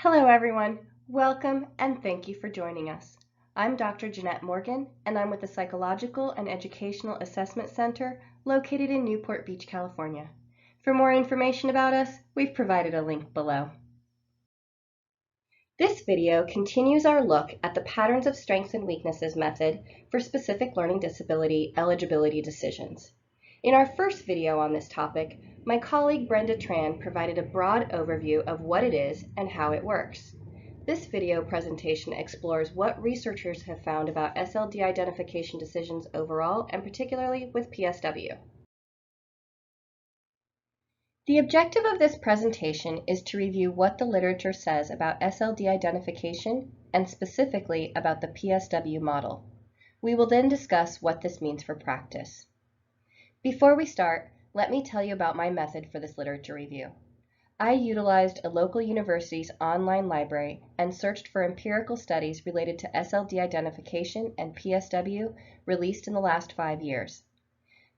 Hello everyone, welcome and thank you for joining us. I'm Dr. Jeanette Morgan and I'm with the Psychological and Educational Assessment Center located in Newport Beach, California. For more information about us, we've provided a link below. This video continues our look at the Patterns of Strengths and Weaknesses method for specific learning disability eligibility decisions. In our first video on this topic, my colleague Brenda Tran provided a broad overview of what it is and how it works. This video presentation explores what researchers have found about SLD identification decisions overall and particularly with PSW. The objective of this presentation is to review what the literature says about SLD identification and specifically about the PSW model. We will then discuss what this means for practice. Before we start, let me tell you about my method for this literature review. I utilized a local university's online library and searched for empirical studies related to SLD identification and PSW released in the last 5 years.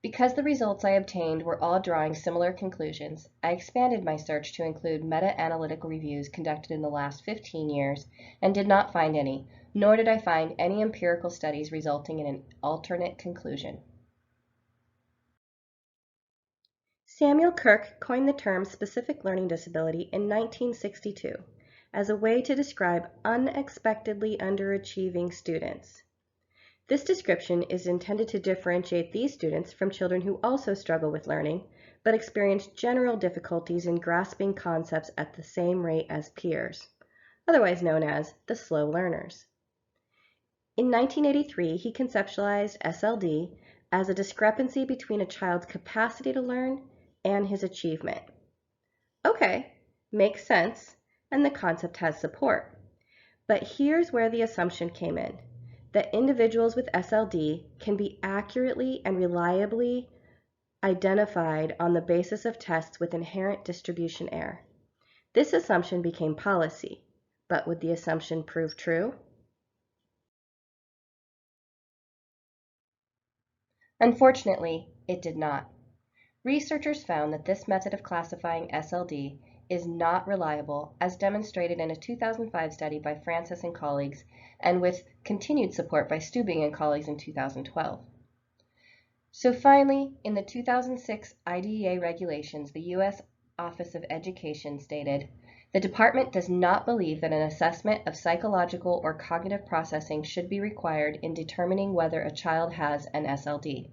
Because the results I obtained were all drawing similar conclusions, I expanded my search to include meta-analytical reviews conducted in the last 15 years and did not find any, nor did I find any empirical studies resulting in an alternate conclusion. Samuel Kirk coined the term specific learning disability in 1962 as a way to describe unexpectedly underachieving students. This description is intended to differentiate these students from children who also struggle with learning, but experience general difficulties in grasping concepts at the same rate as peers, otherwise known as the slow learners. In 1983, he conceptualized SLD as a discrepancy between a child's capacity to learn and his achievement. Okay, makes sense, and the concept has support. But here's where the assumption came in, that individuals with SLD can be accurately and reliably identified on the basis of tests with inherent distribution error. This assumption became policy, but would the assumption prove true? Unfortunately, it did not. Researchers found that this method of classifying SLD is not reliable, as demonstrated in a 2005 study by Francis and colleagues, and with continued support by Stubing and colleagues in 2012. So finally, in the 2006 IDEA regulations, the U.S. Office of Education stated, "The department does not believe that an assessment of psychological or cognitive processing should be required in determining whether a child has an SLD.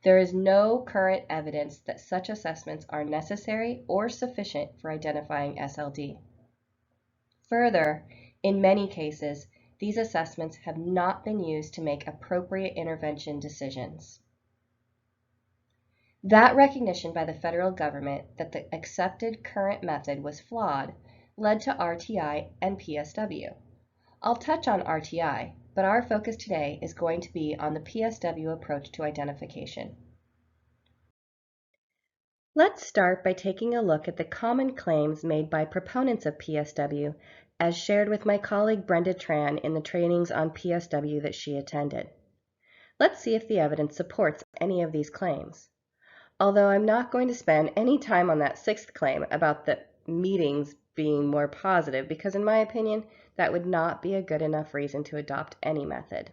There is no current evidence that such assessments are necessary or sufficient for identifying SLD. Further, in many cases, these assessments have not been used to make appropriate intervention decisions." That recognition by the federal government that the accepted current method was flawed led to RTI and PSW. I'll touch on RTI, but our focus today is going to be on the PSW approach to identification. Let's start by taking a look at the common claims made by proponents of PSW as shared with my colleague Brenda Tran in the trainings on PSW that she attended. Let's see if the evidence supports any of these claims. Although I'm not going to spend any time on that sixth claim about the meetings being more positive, because in my opinion, that would not be a good enough reason to adopt any method.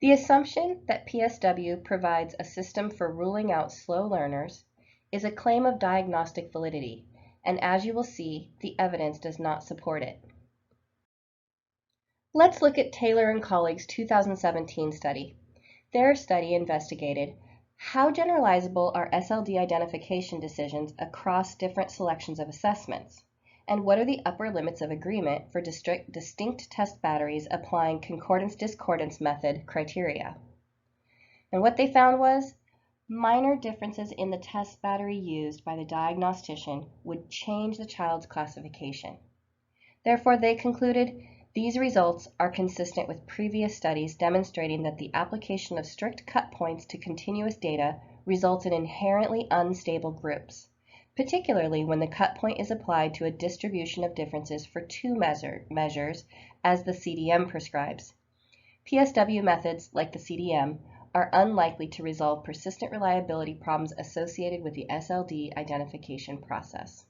The assumption that PSW provides a system for ruling out slow learners is a claim of diagnostic validity, and as you will see, the evidence does not support it. Let's look at Taylor and colleagues' 2017 study. Their study investigated how generalizable are SLD identification decisions across different selections of assessments, and what are the upper limits of agreement for distinct test batteries applying concordance-discordance method criteria. And what they found was minor differences in the test battery used by the diagnostician would change the child's classification. Therefore, they concluded these results are consistent with previous studies demonstrating that the application of strict cut points to continuous data results in inherently unstable groups, particularly when the cut point is applied to a distribution of differences for two measures, as the CDM prescribes. PSW methods, like the CDM, are unlikely to resolve persistent reliability problems associated with the SLD identification process.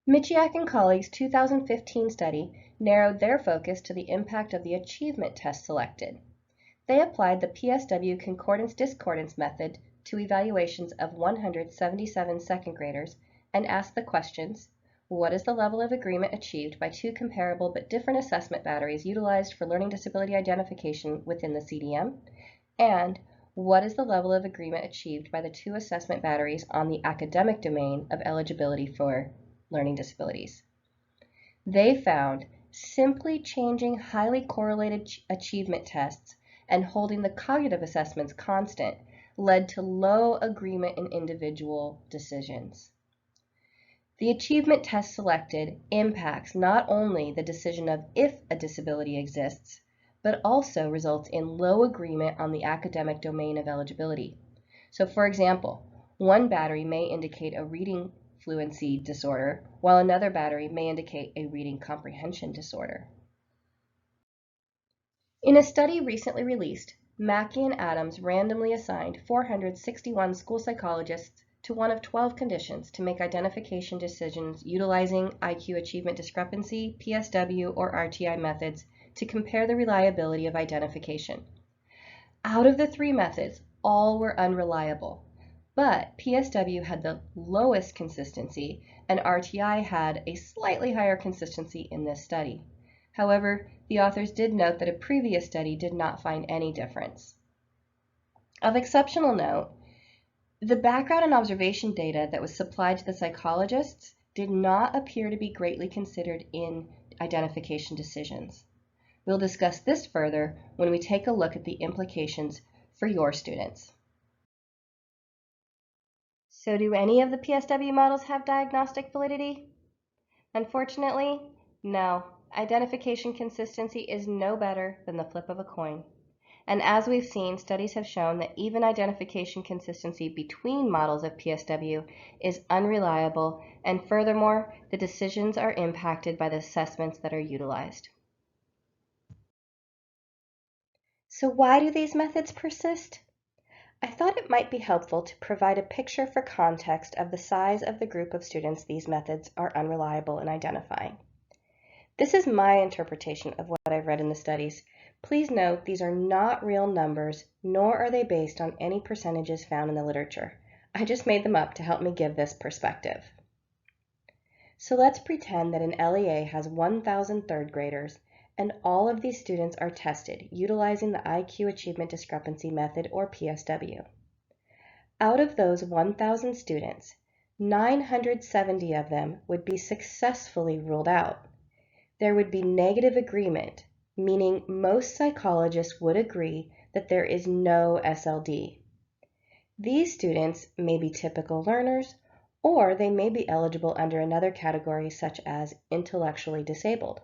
Michiak and colleagues' 2015 study narrowed their focus to the impact of the achievement test selected. They applied the PSW concordance-discordance method to evaluations of 177 second graders and asked the questions: what is the level of agreement achieved by two comparable but different assessment batteries utilized for learning disability identification within the CDM? And what is the level of agreement achieved by the two assessment batteries on the academic domain of eligibility for learning disabilities? They found simply changing highly correlated achievement tests and holding the cognitive assessments constant led to low agreement in individual decisions. The achievement test selected impacts not only the decision of if a disability exists, but also results in low agreement on the academic domain of eligibility. So for example, one battery may indicate a reading fluency disorder, while another battery may indicate a reading comprehension disorder. In a study recently released, Mackey and Adams randomly assigned 461 school psychologists to one of 12 conditions to make identification decisions utilizing IQ achievement discrepancy, PSW, or RTI methods to compare the reliability of identification. Out of the three methods, all were unreliable, but PSW had the lowest consistency and RTI had a slightly higher consistency in this study. However, the authors did note that a previous study did not find any difference. Of exceptional note, the background and observation data that was supplied to the psychologists did not appear to be greatly considered in identification decisions. We'll discuss this further when we take a look at the implications for your students. So do any of the PSW models have diagnostic validity? Unfortunately, no. Identification consistency is no better than the flip of a coin. And as we've seen, studies have shown that even identification consistency between models of PSW is unreliable, and furthermore, the decisions are impacted by the assessments that are utilized. So why do these methods persist? I thought it might be helpful to provide a picture for context of the size of the group of students these methods are unreliable in identifying. This is my interpretation of what I've read in the studies. Please note these are not real numbers, nor are they based on any percentages found in the literature. I just made them up to help me give this perspective. So let's pretend that an LEA has 1,000 third graders, and all of these students are tested utilizing the IQ Achievement Discrepancy Method, or PSW. Out of those 1,000 students, 970 of them would be successfully ruled out. There would be negative agreement, meaning most psychologists would agree that there is no SLD. These students may be typical learners, or they may be eligible under another category such as intellectually disabled.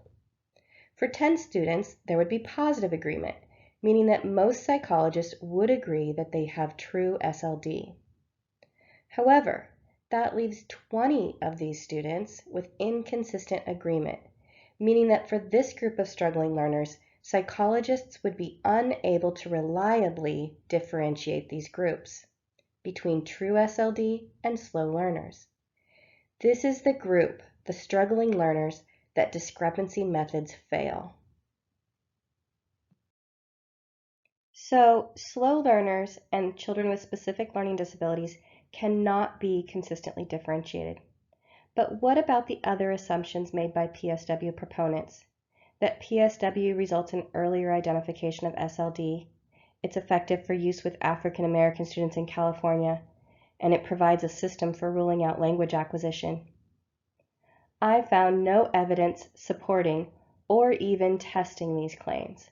For 10 students, there would be positive agreement, meaning that most psychologists would agree that they have true SLD. However, that leaves 20 of these students with inconsistent agreement, meaning that for this group of struggling learners, psychologists would be unable to reliably differentiate these groups between true SLD and slow learners. This is the group, the struggling learners, that discrepancy methods fail. So, slow learners and children with specific learning disabilities cannot be consistently differentiated. But what about the other assumptions made by PSW proponents? That PSW results in earlier identification of SLD, it's effective for use with African American students in California, and it provides a system for ruling out language acquisition. I found no evidence supporting or even testing these claims,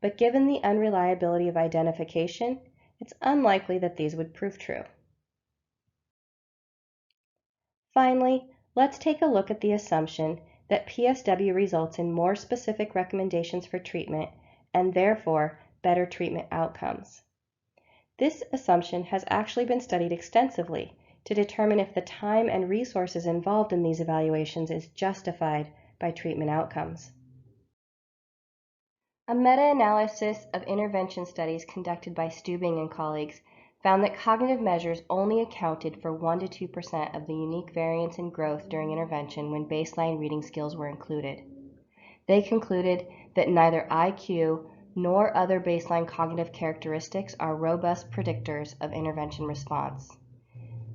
but given the unreliability of identification, it's unlikely that these would prove true. Finally, let's take a look at the assumption that PSW results in more specific recommendations for treatment and therefore better treatment outcomes. This assumption has actually been studied extensively to determine if the time and resources involved in these evaluations is justified by treatment outcomes. A meta-analysis of intervention studies conducted by Stubing and colleagues found that cognitive measures only accounted for 1 to 2% of the unique variance in growth during intervention when baseline reading skills were included. They concluded that neither IQ nor other baseline cognitive characteristics are robust predictors of intervention response.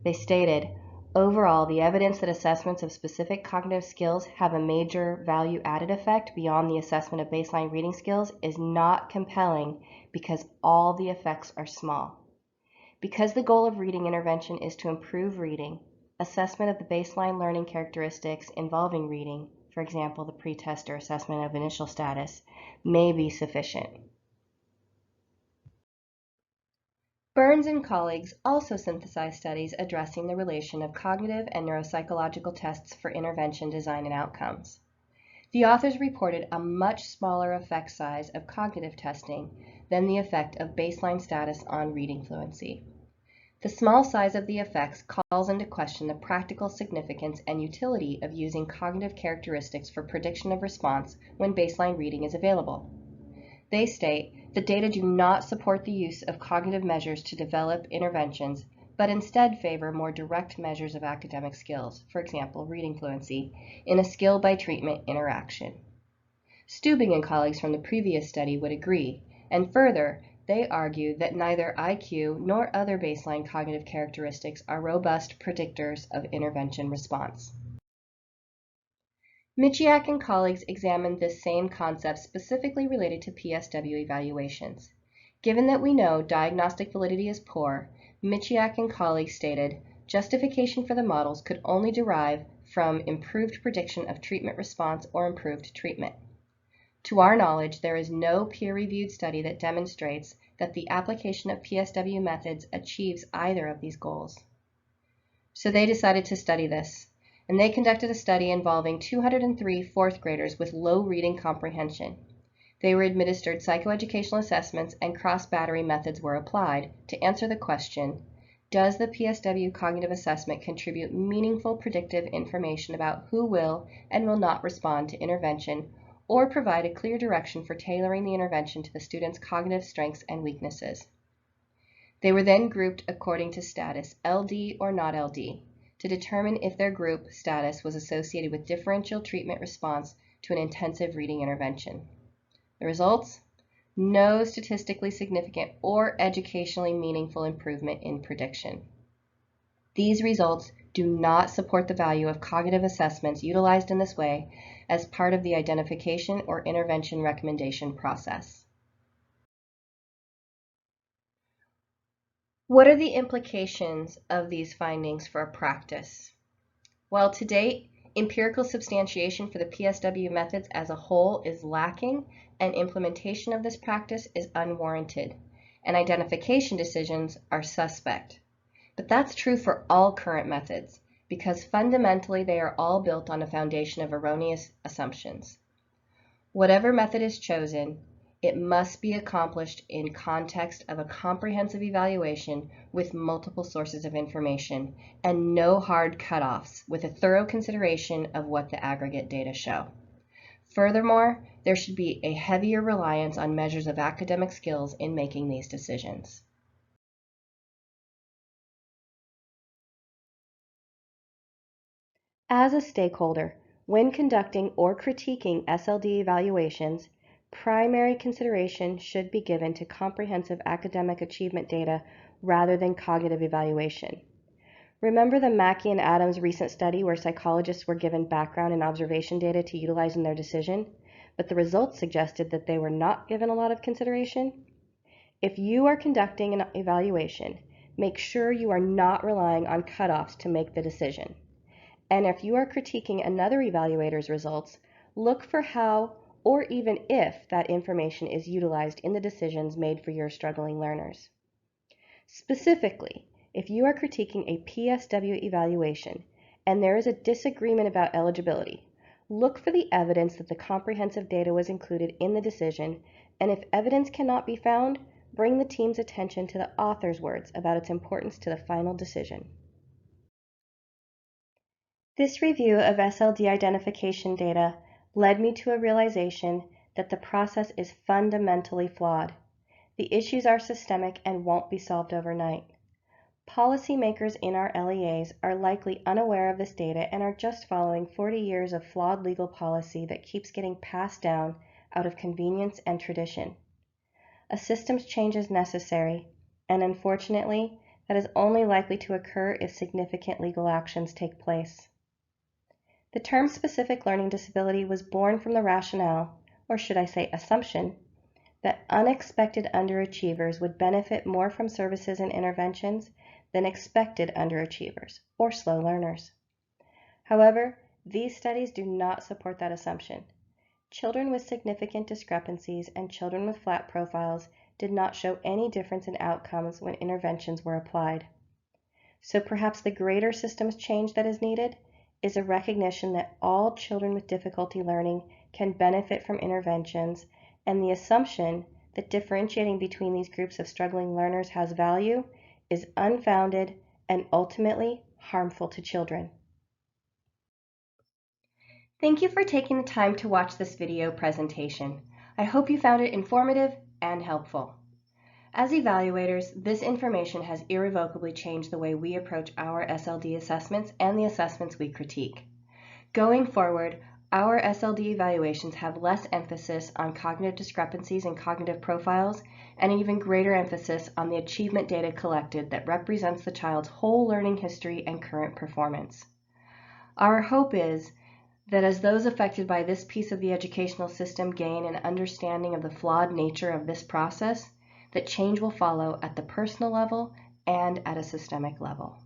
They stated, overall, the evidence that assessments of specific cognitive skills have a major value-added effect beyond the assessment of baseline reading skills is not compelling because all the effects are small. Because the goal of reading intervention is to improve reading, assessment of the baseline learning characteristics involving reading, for example, the pretest or assessment of initial status, may be sufficient. Burns and colleagues also synthesized studies addressing the relation of cognitive and neuropsychological tests for intervention design and outcomes. The authors reported a much smaller effect size of cognitive testing than the effect of baseline status on reading fluency. The small size of the effects calls into question the practical significance and utility of using cognitive characteristics for prediction of response when baseline reading is available. They state that data do not support the use of cognitive measures to develop interventions, but instead favor more direct measures of academic skills, for example, reading fluency, in a skill-by-treatment interaction. Stubing and colleagues from the previous study would agree, and further, they argue that neither IQ nor other baseline cognitive characteristics are robust predictors of intervention response. Michiak and colleagues examined this same concept specifically related to PSW evaluations. Given that we know diagnostic validity is poor, Michiak and colleagues stated justification for the models could only derive from improved prediction of treatment response or improved treatment. To our knowledge, there is no peer-reviewed study that demonstrates that the application of PSW methods achieves either of these goals. So they decided to study this, and they conducted a study involving 203 fourth graders with low reading comprehension. They were administered psychoeducational assessments and cross-battery methods were applied to answer the question, does the PSW cognitive assessment contribute meaningful predictive information about who will and will not respond to intervention or provide a clear direction for tailoring the intervention to the student's cognitive strengths and weaknesses. They were then grouped according to status, LD or not LD, to determine if their group status was associated with differential treatment response to an intensive reading intervention. The results? No statistically significant or educationally meaningful improvement in prediction. These results do not support the value of cognitive assessments utilized in this way as part of the identification or intervention recommendation process. What are the implications of these findings for practice? Well, to date, empirical substantiation for the PSW methods as a whole is lacking, and implementation of this practice is unwarranted, and identification decisions are suspect. But that's true for all current methods, because fundamentally they are all built on a foundation of erroneous assumptions. Whatever method is chosen, it must be accomplished in context of a comprehensive evaluation with multiple sources of information and no hard cutoffs, with a thorough consideration of what the aggregate data show. Furthermore, there should be a heavier reliance on measures of academic skills in making these decisions. As a stakeholder, when conducting or critiquing SLD evaluations, primary consideration should be given to comprehensive academic achievement data rather than cognitive evaluation. Remember the Mackey and Adams recent study where psychologists were given background and observation data to utilize in their decision, but the results suggested that they were not given a lot of consideration? If you are conducting an evaluation, make sure you are not relying on cutoffs to make the decision. And if you are critiquing another evaluator's results, look for how or even if that information is utilized in the decisions made for your struggling learners. Specifically, if you are critiquing a PSW evaluation and there is a disagreement about eligibility, look for the evidence that the comprehensive data was included in the decision, and if evidence cannot be found, bring the team's attention to the author's words about its importance to the final decision. This review of SLD identification data led me to a realization that the process is fundamentally flawed. The issues are systemic and won't be solved overnight. Policymakers in our LEAs are likely unaware of this data and are just following 40 years of flawed legal policy that keeps getting passed down out of convenience and tradition. A systems change is necessary, and unfortunately, that is only likely to occur if significant legal actions take place. The term specific learning disability was born from the rationale, or should I say assumption, that unexpected underachievers would benefit more from services and interventions than expected underachievers, or slow learners. However, these studies do not support that assumption. Children with significant discrepancies and children with flat profiles did not show any difference in outcomes when interventions were applied. So perhaps the greater systems change that is needed is a recognition that all children with difficulty learning can benefit from interventions, and the assumption that differentiating between these groups of struggling learners has value is unfounded and ultimately harmful to children. Thank you for taking the time to watch this video presentation. I hope you found it informative and helpful. As evaluators, this information has irrevocably changed the way we approach our SLD assessments and the assessments we critique. Going forward, our SLD evaluations have less emphasis on cognitive discrepancies and cognitive profiles, and an even greater emphasis on the achievement data collected that represents the child's whole learning history and current performance. Our hope is that as those affected by this piece of the educational system gain an understanding of the flawed nature of this process, that change will follow at the personal level and at a systemic level.